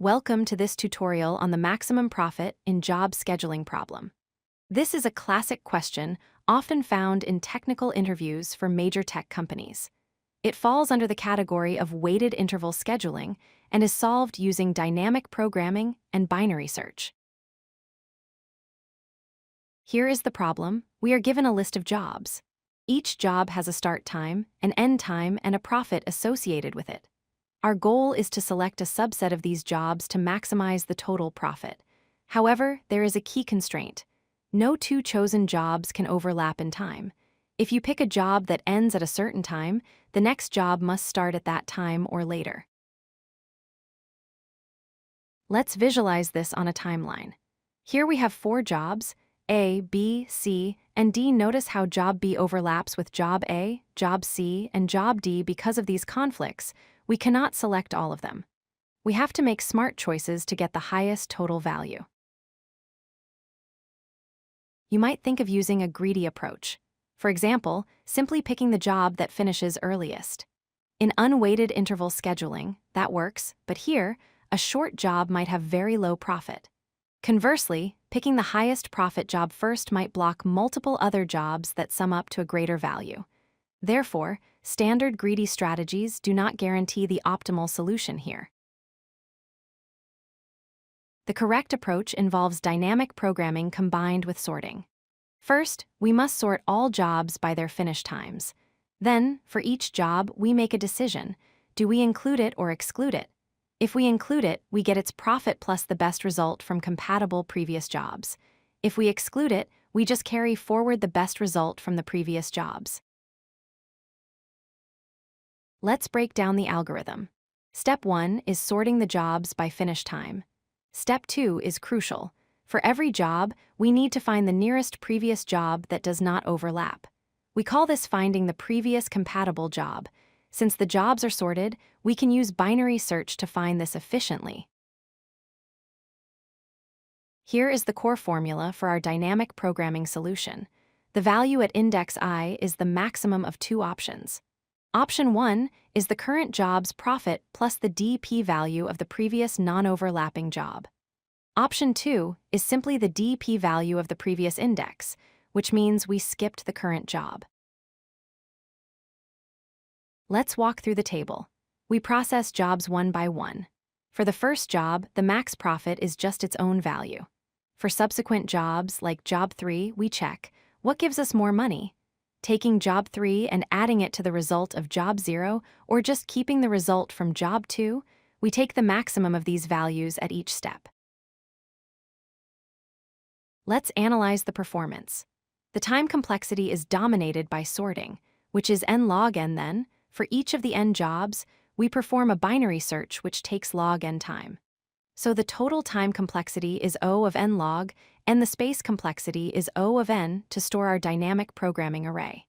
Welcome to this tutorial on the maximum profit in job scheduling problem. This is a classic question often found in technical interviews for major tech companies. It falls under the category of weighted interval scheduling and is solved using dynamic programming and binary search. Here is the problem. We are given a list of jobs. Each job has a start time, an end time, and a profit associated with it. Our goal is to select a subset of these jobs to maximize the total profit. However, there is a key constraint. No two chosen jobs can overlap in time. If you pick a job that ends at a certain time, the next job must start at that time or later. Let's visualize this on a timeline. Here we have 4 jobs, A, B, C, and D. Notice how job B overlaps with job A, job C, and job D. Because of these conflicts, we cannot select all of them. We have to make smart choices to get the highest total value. You might think of using a greedy approach. For example, simply picking the job that finishes earliest. In unweighted interval scheduling, that works, but here, a short job might have very low profit. Conversely, picking the highest profit job first might block multiple other jobs that sum up to a greater value. Therefore, standard greedy strategies do not guarantee the optimal solution here. The correct approach involves dynamic programming combined with sorting. First, we must sort all jobs by their finish times. Then, for each job, we make a decision. Do we include it or exclude it? If we include it, we get its profit plus the best result from compatible previous jobs. If we exclude it, we just carry forward the best result from the previous jobs. Let's break down the algorithm. Step 1 is sorting the jobs by finish time. Step 2 is crucial. For every job, we need to find the nearest previous job that does not overlap. We call this finding the previous compatible job. Since the jobs are sorted, we can use binary search to find this efficiently. Here is the core formula for our dynamic programming solution. The value at index I is the maximum of 2 options. Option 1 is the current job's profit plus the DP value of the previous non-overlapping job. Option 2 is simply the DP value of the previous index, which means we skipped the current job. Let's walk through the table. We process jobs one by one. For the first job, the max profit is just its own value. For subsequent jobs, like job 3, we check, what gives us more money? Taking job 3 and adding it to the result of job 0, or just keeping the result from job 2, we take the maximum of these values at each step. Let's analyze the performance. The time complexity is dominated by sorting, which is n log n then. For each of the n jobs, we perform a binary search which takes log n time. So the total time complexity is O of n log, and the space complexity is O of n to store our dynamic programming array.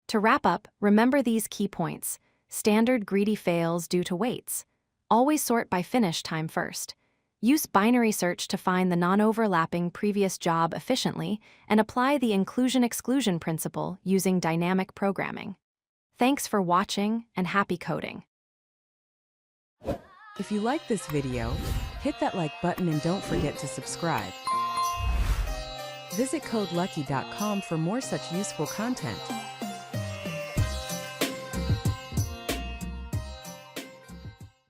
To wrap up, remember these key points. Standard greedy fails due to weights. Always sort by finish time first. Use binary search to find the non-overlapping previous job efficiently, and apply the inclusion-exclusion principle using dynamic programming. Thanks for watching, and happy coding. If you like this video, hit that like button and don't forget to subscribe. Visit codelucky.com for more such useful content.